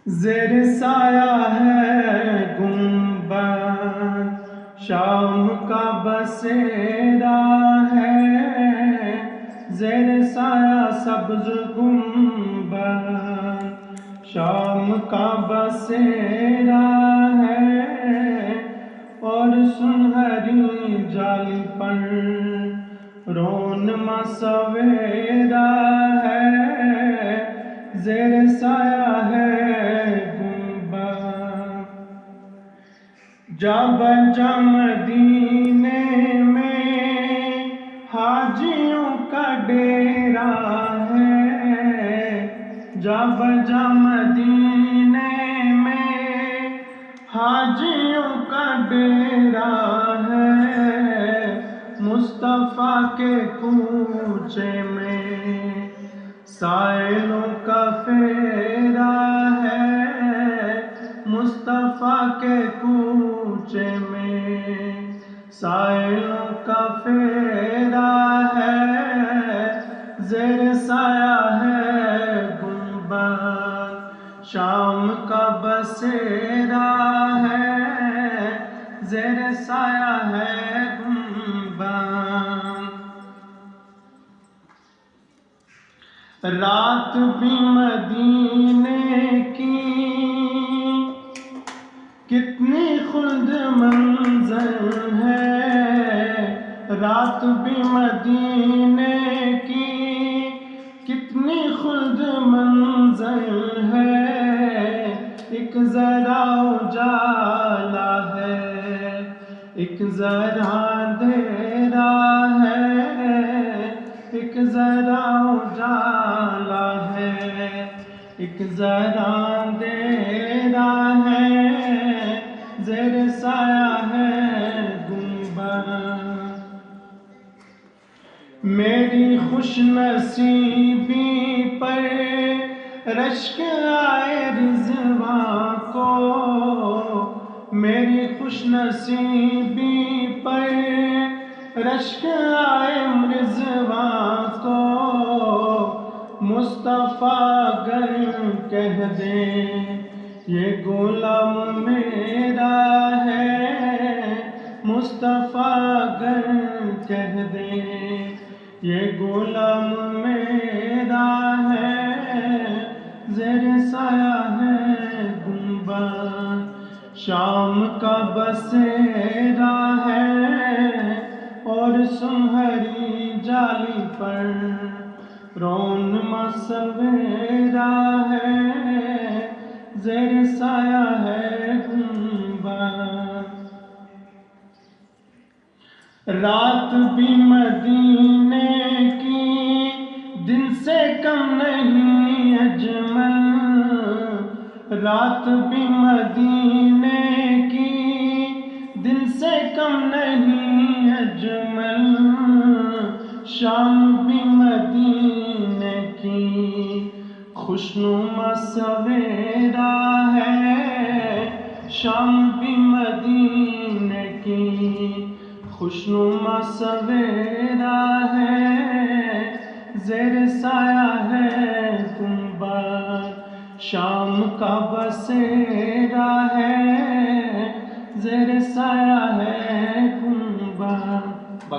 زیر سایہ ہے گنبد شام کا بسیرا ہے، زیر سایہ سبز گنبد شام کا بسیرا ہے، اور سنہری جالی پر رونما سویرا ہے، زیر سایہ ہے گنبد۔ جا بجا مدینے میں حاجیوں کا ڈیرا ہے، جا بجا مدینے میں حاجیوں کا ڈیرا ہے، مصطفیٰ کے کوچے میں سائلوں کا پھیرا ہے، مصطفیٰ کے کوچے میں سائلوں کا پھیرا ہے، زیر سایہ ہے گنبد شام کا بسیرا ہے، زیر سایہ ہے گنبد۔ رات بھی مدینے کی کتنی خلد منظر ہے، رات بھی مدینے کی کتنی خلد منظر ہے، ایک ذرا اجالا ہے ایک ذرا اندھیرا ہے، ایک ذرا اجالا ہے ایک ذرا اندھیرا ہے، زیر سایہ ہے گنبد۔ میری خوش نصیبی پر رشک آئے رضواں کو، میری خوش نصیبی پر رشک آئے رضواں کو، مصطفیٰ اگر کہہ دیں یہ غلام میرا ہے، مصطفیٰ اگر کہہ دیں یہ غلام میرا ہے، زیر سایہ ہے گنبد شام کا بسیرا ہے، اور سنہری جالی پر رونما سویرا ہے، زیر سایہ ہے گنبد۔ رات بھی مدینے کی دن سے کم نہیں اجمل، رات بھی مدینے کی دن سے کم نہیں اجمل، شام بھی مدینے کی خوشنما سویرا ہے، شام بھی مدینے کی خوشنما سویرا ہے، زیر سایہ ہے گنبد شام کا بسیرا ہے، زیر سایہ ہے گنبد۔